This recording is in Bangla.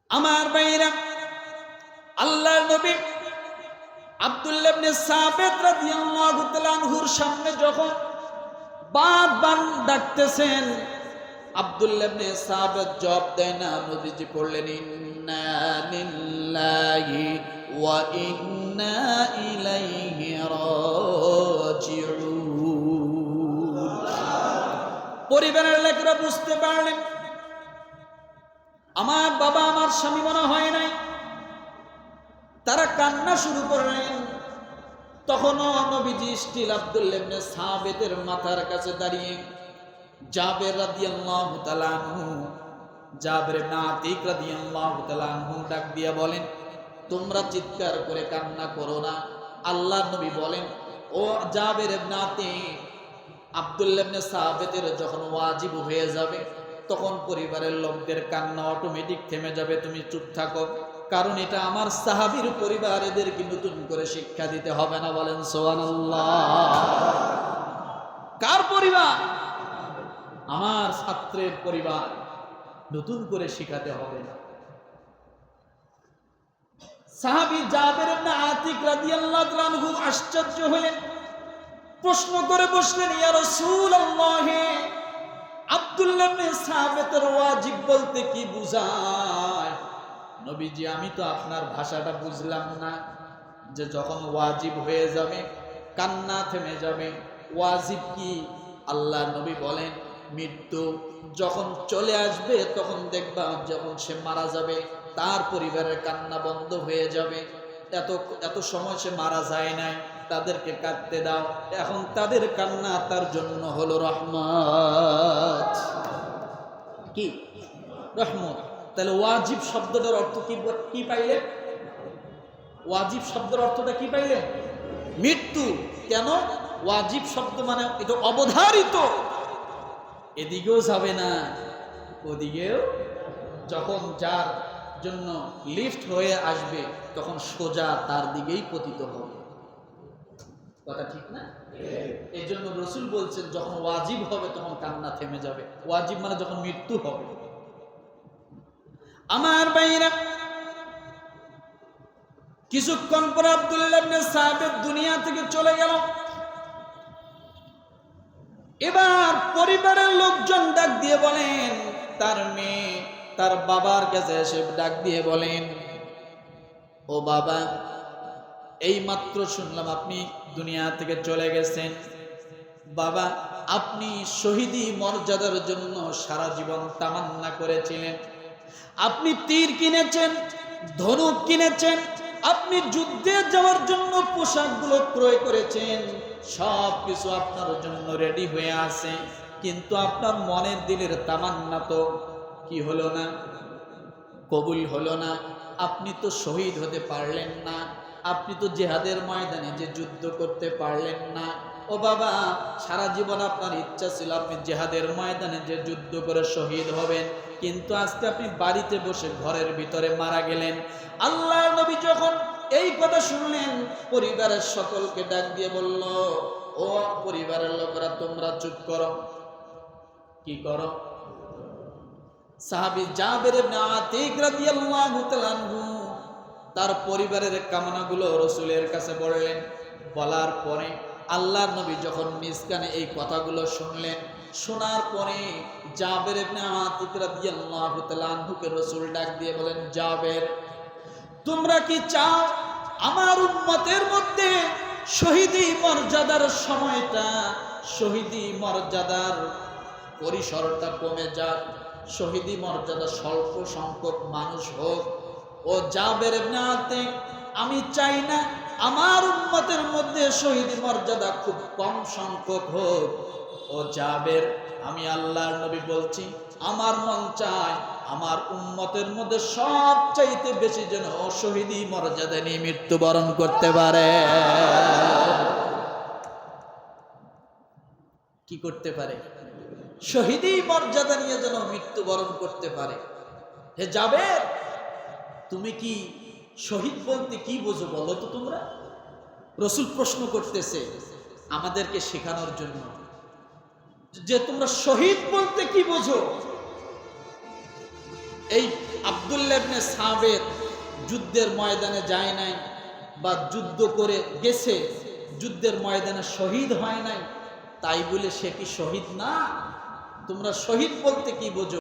আমার ভাইরা, আল্লাহর নবী আব্দুল্লাহ ইবনে সাবিত রাদিয়াল্লাহু তাআলা আনহুর সামনে যখন বারবার ডাকতেছেন, আব্দুল্লাহ ইবনে সাবিত জবাব দেয় না। নবীজি পড়লেন ইন্না লিল্লাহি ওয়া ইন্না ইলাইহি রাজিউন। পরিবারের লোকেরা বুঝতে পারলেন আমার বাবা আমার স্বামী মনে হয় নাই। তারা কান্না শুরু করলেন। তখনও নবীজি স্টিল আব্দুল্লাহ ইবনে সাবিতের মাথার কাছে দাঁড়িয়ে জাবের রাদিয়াল্লাহু তাআলা আনহু, জাবের ইবনে আতিক রাদিয়াল্লাহু তাআলা আনহু ডাক দিয়া বলেন, তোমরা চিৎকার করে কান্না করো না। আল্লাহর নবী বলেন, ও জাবের ইবনে আতিক, আব্দুল্লাহ ইবনে সাবিতের যখন ওয়াজিব হয়ে যাবে তখন পরিবারের লোকদের কান্না অটোমেটিক থেমে যাবে, তুমি চুপ থাকো। কারণ এটা আমার সাহাবীর পরিবার, এদেরকে নতুন করে শিক্ষা দিতে হবে না। বলেন সুবহানাল্লাহ। কার পরিবার? আমার ছাত্রের পরিবার, নতুন করে শিখাতে হবে না। সাহাবী জাবের ইবনে আতিক রাদিয়াল্লাহু তাআলা আনহু আশ্চর্য হলেন, প্রশ্ন করে বসলেন, ইয়া রাসূলুল্লাহ, আব্দুল্লাহ ইবনে সাবিতের ওয়াজিব বলতে কি বুঝায়? নবীজি, আমি তো আপনার ভাষাটা বুঝলাম না, যে যখন ওয়াজিব হয়ে যাবে কান্না থেমে যাবে, ওয়াজিব কি? আল্লাহ নবী বলেন, মৃত্যু যখন চলে আসবে তখন দেখবা যখন সে মারা যাবে তার পরিবারের কান্না বন্ধ হয়ে যাবে। এত সময় সে মারা যায় নাই, তাদেরকে কাঁদতে দাও, এখন তাদের কান্না তার জন্য হলো রহমত। কি রহমত? তাহলে ওয়াজিব শব্দটার অর্থ কি পাইলেন? ওয়াজিব শব্দের অর্থটা কি পাইলেন? মৃত্যু। কেন? ওয়াজিব শব্দ মানে এটা অবধারিত, এদিকেও যাবে না ওদিকেও। যখন যার জন্য লিফট হয়ে আসবে তখন সোজা তার দিকেই পতিত হবে। কথা ঠিক না? এই জন্য রাসূল বলছেন, যখন ওয়াজিব হবে তখন কান্না থেমে যাবে। ওয়াজিব মানে যখন মৃত্যু হবে। আমার ভাইরা, কিছুক্ষণ পর আব্দুল্লাহ ইবনে সাবিত দুনিয়া থেকে চলে গেল। এবার পরিবারের লোকজন ডাক দিয়ে বলেন, তার মেয়ে তার বাবার কাছে এসে ডাক দিয়ে বলেন, ও বাবা, এই মাত্র শুনলাম আপনি দুনিয়া থেকে চলে গেছেন। বাবা, আপনি শহীদি মর্যাদার জন্য সারা জীবন তামান্না করেছিলেন। আপনি তীর কিনেছেন, ধনুক কিনেছেন, আপনি যুদ্ধে যাওয়ার জন্য পোশাকগুলো ক্রয় করেছেন, সব কিছু আপনার জন্য রেডি হয়ে আছে। কিন্তু আপনার মনের দিলের তামান্না তো কি হলো না? কবুল হলো না। আপনি তো শহীদ হতে পারলেন না, আপনি তো জিহাদের ময়দানে যে যুদ্ধ করতে পারলেন না। ও বাবা, সারা জীবন আপনার ইচ্ছা ছিল আপনি জিহাদের ময়দানে যে যুদ্ধ করে শহীদ হবেন, কিন্তু আজকে আপনি বাড়িতে বসে ঘরের ভিতরে মারা গেলেন। আল্লাহর নবী যখন এই কথা শুনলেন, পরিবারের সকলকে ডাক দিয়ে বলল, ও পরিবারের লোকেরা, তোমরা চুপ করো। কি করো? সাহাবী জাবের ইবনে আতিক রাদিয়াল্লাহু তাআলা আনহু তার পরিবারের কামনাগুলো রাসূলের কাছে বললেন। বলার পরে আল্লাহর নবী যখন নিজ কানে এই কথাগুলো শুনলেন, শোনার পরে জাবের ইবনে আতিক রাদিয়াল্লাহু তাআলা আনহুকে রাসূল ডাক দিয়ে বলেন, জাবের, তোমরা কি চাও আমার উম্মতের মধ্যে শহীদি মর্যাদার সময়টা, শহীদি মর্যাদার পরিসরটা কমে যাক, শহীদি মর্যাদা স্বল্প সংখ্যক মানুষ হোক? ও জাবের ইবনে আতিক, আমি চাই না আমার উম্মতের মধ্যে শহীদি মর্যাদা খুব কম সংখ্যক হোক। ও জাবের, আমি আল্লাহর নবী বলছি, আমার মন চায় আমার উম্মতের মধ্যে সবচাইতে বেশি যেন শহীদি মর্যাদা নিয়ে মৃত্যুবরণ করতে পারে। কি করতে পারে? শহীদি মর্যাদা নিয়ে যেন মৃত্যুবরণ করতে পারে। হে জাবের, তুমি কি শহীদ বলতে কি বোঝো বলো তো তোমরা? রাসূল প্রশ্ন করতেছে আমাদেরকে শেখানোর জন্য, যে তোমরা শহীদ বলতে কি বোঝো? এই আব্দুল্লাহ ইবনে সাবেত যুদ্ধের ময়দানে যায় নাই বা যুদ্ধ করে গেছে, যুদ্ধের ময়দানে শহীদ হয় নাই, তাই বলে সে কি শহীদ না? তোমরা শহীদ বলতে কি বোঝো?